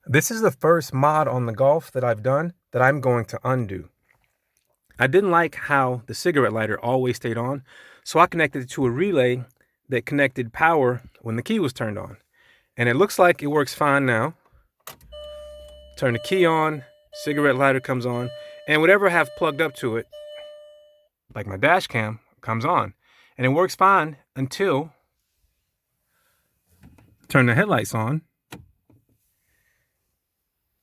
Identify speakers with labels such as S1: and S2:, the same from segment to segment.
S1: This is the first mod on the Golf that I've done that I'm going to undo. I didn't like how the cigarette lighter always stayed on, so I connected it to a relay that connected power when the key was turned on. And it looks like it works fine now. Turn the key on, cigarette lighter comes on, and whatever I have plugged up to it, like my dash cam, comes on. And it works fine until turn the headlights on.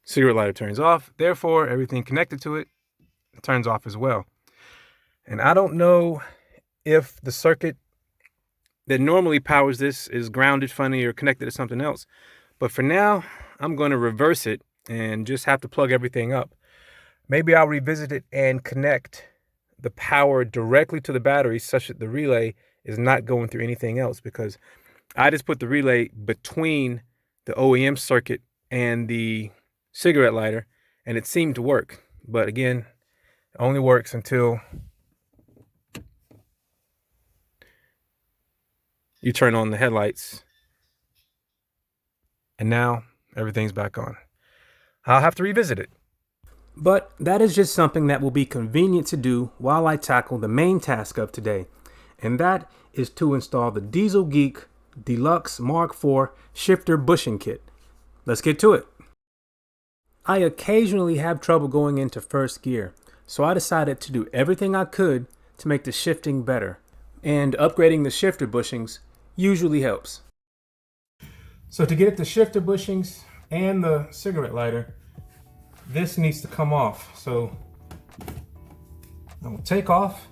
S1: Cigarette lighter turns off, therefore everything connected to it turns off as well. And I don't know if the circuit that normally powers this is grounded funny or connected to something else. But for now, I'm going to reverse it and just have to plug everything up. Maybe I'll revisit it and connect the power directly to the battery such that the relay is not going through anything else, because I just put the relay between the OEM circuit and the cigarette lighter and it seemed to work. But again, it only works until you turn on the headlights. And now everything's back on. I'll have to revisit it. But that is just something that will be convenient to do while I tackle the main task of today. And that is to install the DieselGeek Deluxe MK4 shifter bushing kit. Let's get to it. I occasionally have trouble going into first gear, so I decided to do everything I could to make the shifting better. And upgrading the shifter bushings usually helps. So to get the shifter bushings and the cigarette lighter, this needs to come off. So I'm gonna take off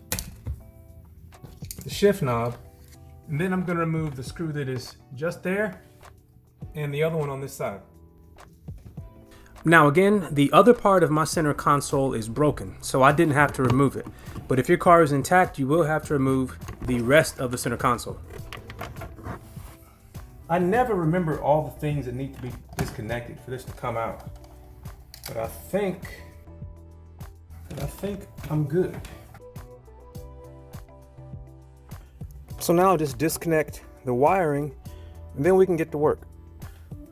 S1: the shift knob, and then I'm gonna remove the screw that is just there and the other one on this side. Now again, the other part of my center console is broken, so I didn't have to remove it. But if your car is intact, you will have to remove the rest of the center console. I never remember all the things that need to be disconnected for this to come out. But I think I'm good. So now I'll just disconnect the wiring and then we can get to work.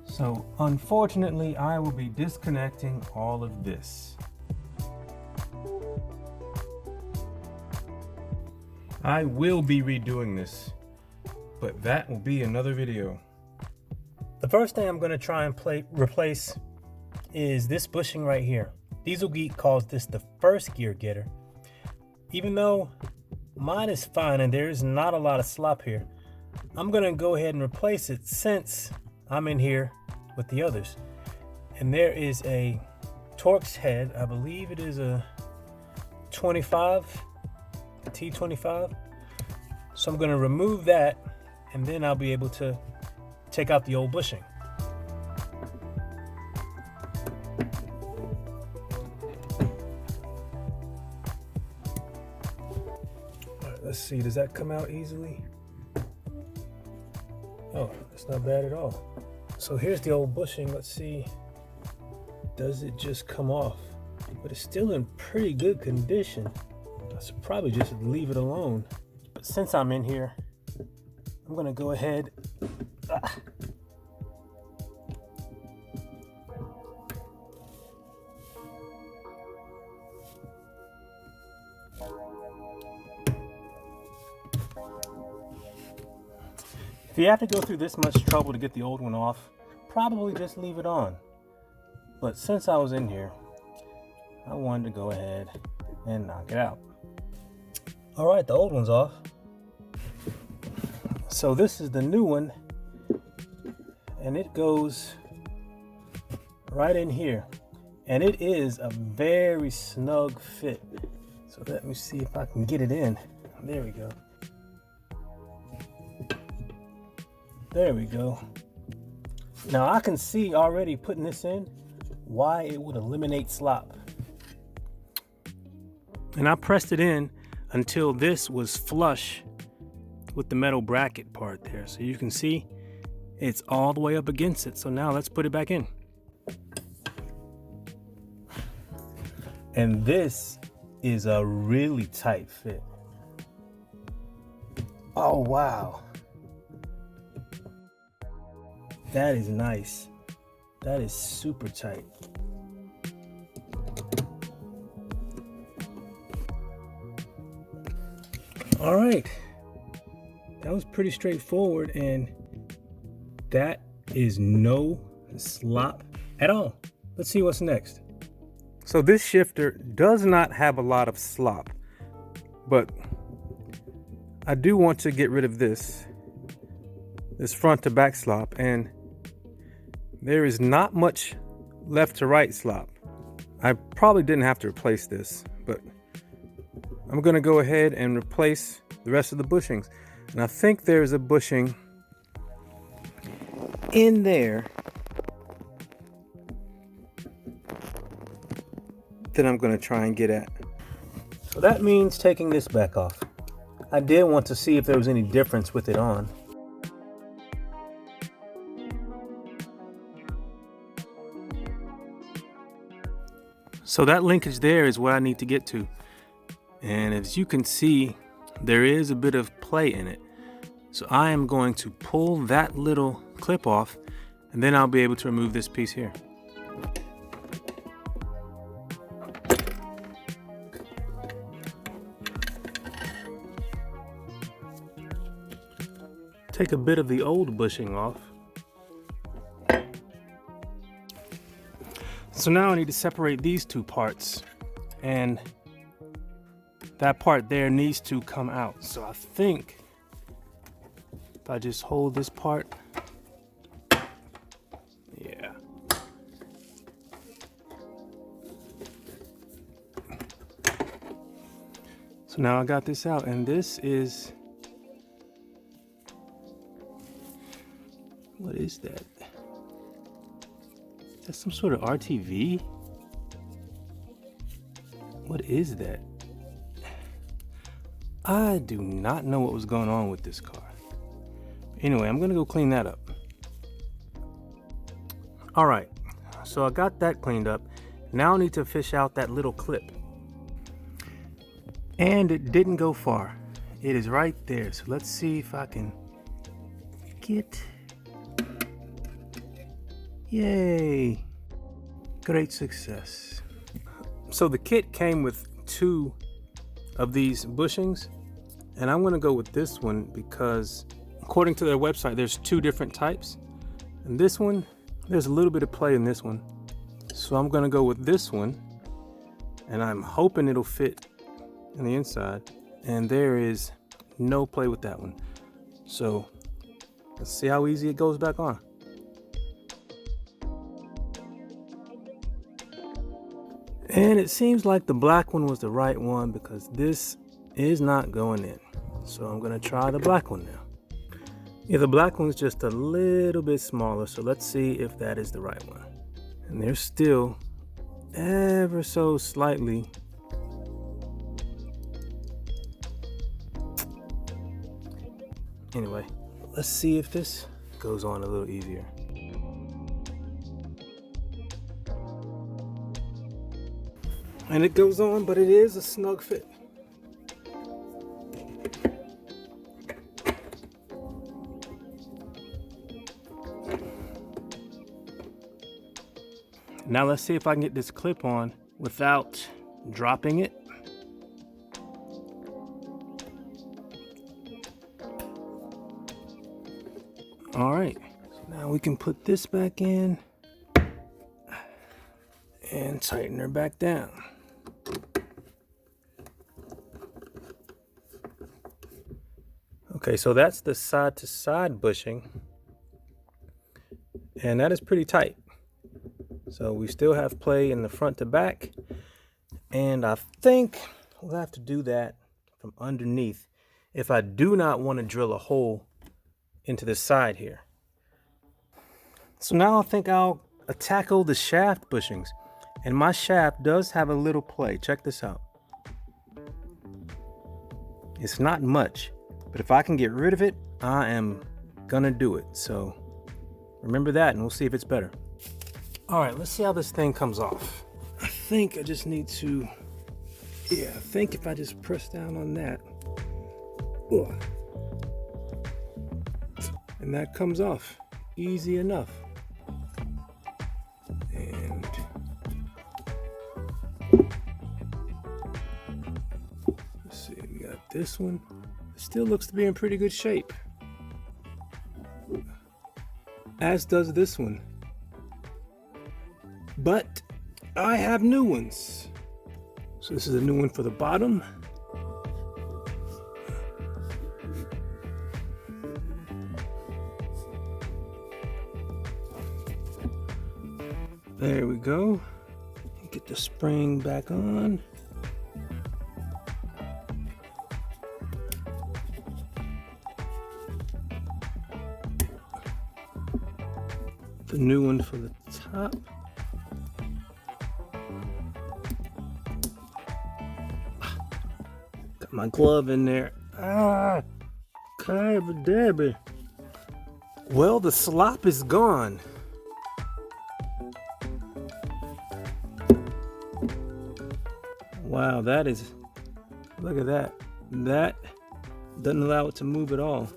S1: So unfortunately, I will be disconnecting all of this. I will be redoing this, but that will be another video. The first thing I'm going to try and replace is this bushing right here. DieselGeek calls this the first gear getter. Even though mine is fine and there is not a lot of slop here, I'm going to go ahead and replace it since I'm in here with the others. And there is a Torx head, I believe it is a 25, a T25. So I'm going to remove that and then I'll be able to take out the old bushing. All right, let's see, does that come out easily? Oh, that's not bad at all. So here's the old bushing. Let's see, does it just come off? But it's still in pretty good condition. I should probably just leave it alone. But since I'm in here, I'm gonna go ahead. If you have to go through this much trouble to get the old one off, probably just leave it on. But since I was in here, I wanted to go ahead and knock it out. All right, the old one's off. So this is the new one, and it goes right in here. And it is a very snug fit. So let me see if I can get it in. There we go. There we go. Now I can see already putting this in why it would eliminate slop. And I pressed it in until this was flush with the metal bracket part there. So you can see it's all the way up against it. So now let's put it back in. And this is a really tight fit. Oh, wow. That is nice. That is super tight. All right, that was pretty straightforward, and that is no slop at all. Let's see what's next. So this shifter does not have a lot of slop, but I do want to get rid of this front to back slop, and there is not much left to right slop. I probably didn't have to replace this, but I'm gonna go ahead and replace the rest of the bushings. And I think there's a bushing in there that I'm gonna try and get at. So that means taking this back off. I did want to see if there was any difference with it on. So that linkage there is what I need to get to. And as you can see, there is a bit of play in it. So I am going to pull that little clip off, and then I'll be able to remove this piece here. Take a bit of the old bushing off. So now I need to separate these two parts, and that part there needs to come out. So I think if I just hold this part, yeah. So now I got this out, and this is, what is that? That's some sort of RTV? What is that? I do not know what was going on with this car. Anyway, I'm gonna go clean that up. All right, so I got that cleaned up. Now I need to fish out that little clip. And it didn't go far. It is right there. So let's see if I can get. Yay! Great success. So the kit came with 2 of these bushings, and I'm gonna go with this one because according to their website, there's 2 different types. And this one, there's a little bit of play in this one. So I'm gonna go with this one, and I'm hoping it'll fit in the inside. And there is no play with that one. So let's see how easy it goes back on. And it seems like the black one was the right one because this is not going in. So I'm gonna try the black one now. Yeah, the black one's just a little bit smaller, so let's see if that is the right one. And there's still ever so slightly. Anyway, let's see if this goes on a little easier. And it goes on, but it is a snug fit. Now let's see if I can get this clip on without dropping it. All right, so now we can put this back in and tighten her back down. Okay, so that's the side to side bushing, and that is pretty tight. So we still have play in the front to back, and I think we'll have to do that from underneath if I do not want to drill a hole into the side here. So now I think I'll tackle the shaft bushings, and my shaft does have a little play. Check this out. It's not much, but if I can get rid of it, I am gonna do it. So remember that, and we'll see if it's better. All right, let's see how this thing comes off. I think I just need to, I think if I just press down on that, and that comes off easy enough. This one still looks to be in pretty good shape, as does this one. But I have new ones. So this is a new one for the bottom. There we go. Get the spring back on. The new one for the top. Got my glove in there. Ah, Debbie. Well, the slop is gone. Wow, that is, look at that. That doesn't allow it to move at all.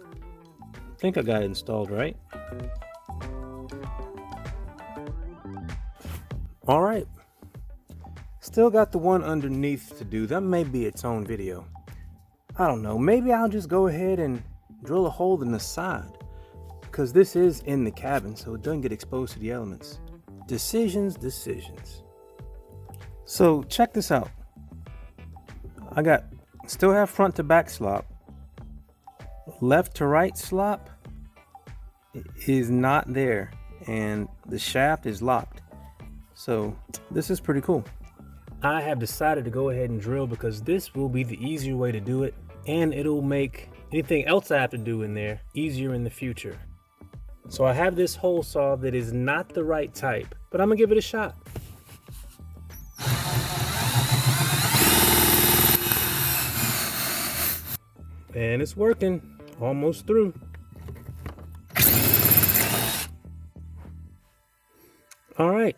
S1: I think I got it installed right. All right. Still got the one underneath to do. That may be its own video. I don't know. Maybe I'll just go ahead and drill a hole in the side, because this is in the cabin, so it doesn't get exposed to the elements. Decisions. So check this out. I still have front to back slop. Left to right slop is not there, and the shaft is locked. So this is pretty cool. I have decided to go ahead and drill because this will be the easier way to do it, and it'll make anything else I have to do in there easier in the future. So I have this hole saw that is not the right type, but I'm gonna give it a shot. And it's working, almost through. All right,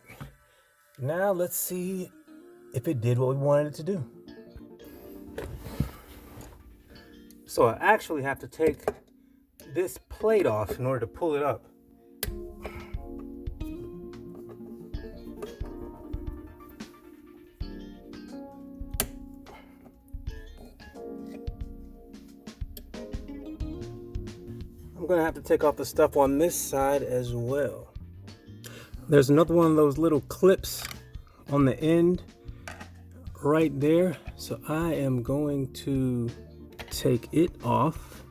S1: now let's see if it did what we wanted it to do. So I actually have to take this plate off in order to pull it up. I'm gonna have to take off the stuff on this side as well. There's another one of those little clips on the end right there. So I am going to take it off.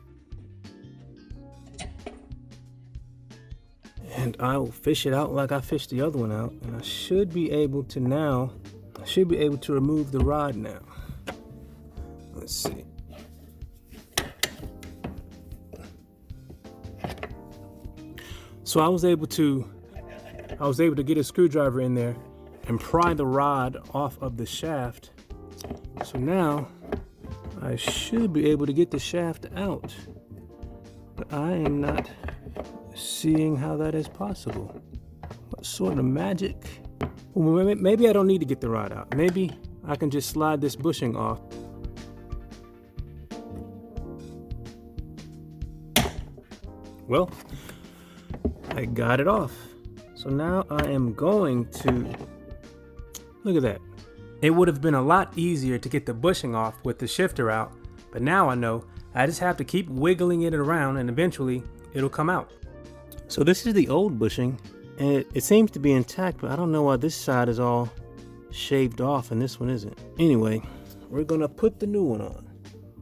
S1: And I will fish it out like I fished the other one out. And I should be able to remove the rod now. Let's see. So I was able to get a screwdriver in there and pry the rod off of the shaft. So now I should be able to get the shaft out, but I am not seeing how that is possible. What sort of magic? Well, maybe I don't need to get the rod out. Maybe I can just slide this bushing off. Well, I got it off. So now I am going to, look at that. It would have been a lot easier to get the bushing off with the shifter out, but now I know I just have to keep wiggling it around and eventually it'll come out. So this is the old bushing, and it seems to be intact, but I don't know why this side is all shaved off and this one isn't. Anyway, we're gonna put the new one on.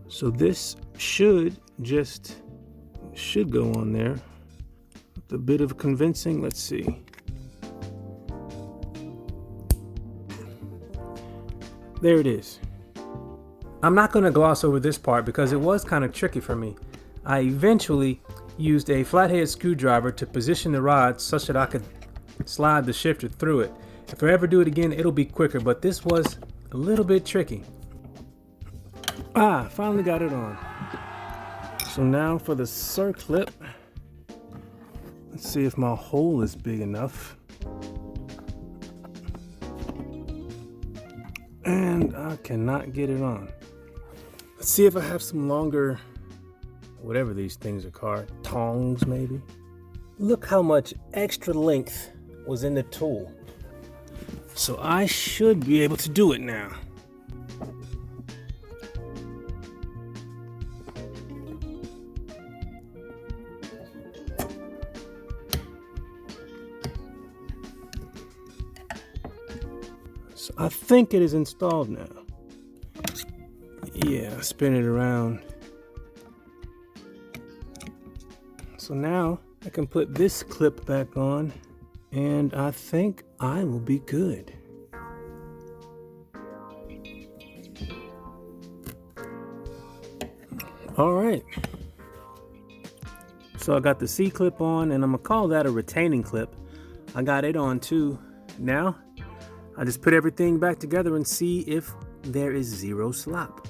S1: So this should go on there. With a bit of convincing, let's see. There it is. I'm not going to gloss over this part because it was kind of tricky for me. I eventually used a flathead screwdriver to position the rod such that I could slide the shifter through it. If I ever do it again, it'll be quicker, but this was a little bit tricky. Finally got it on. So now for the circlip. Let's see if my hole is big enough. And I cannot get it on. Let's see if I have some longer, whatever these things are called, tongs maybe. Look how much extra length was in the tool. So I should be able to do it now. So I think it is installed now. Yeah, spin it around. So now I can put this clip back on, and I think I will be good. All right. So I got the C clip on, and I'm gonna call that a retaining clip. I got it on too. Now I just put everything back together and see if there is zero slop.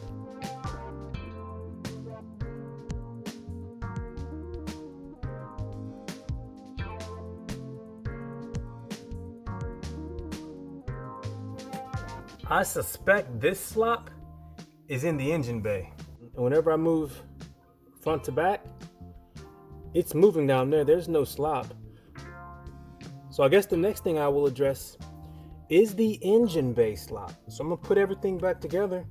S1: I suspect this slop is in the engine bay. And whenever I move front to back, it's moving down there. There's no slop. So I guess the next thing I will address is the engine bay slop. So I'm gonna put everything back together,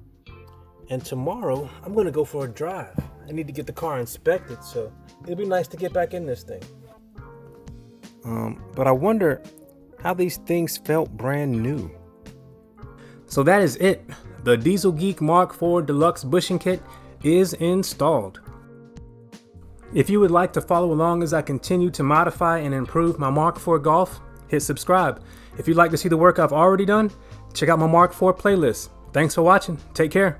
S1: and tomorrow I'm gonna go for a drive. I need to get the car inspected, so it'll be nice to get back in this thing. But I wonder how these things felt brand new. So that is it. The DieselGeek Mark IV Deluxe bushing kit is installed. If you would like to follow along as I continue to modify and improve my Mark IV Golf, hit subscribe. If you'd like to see the work I've already done, check out my Mark IV playlist. Thanks for watching. Take care.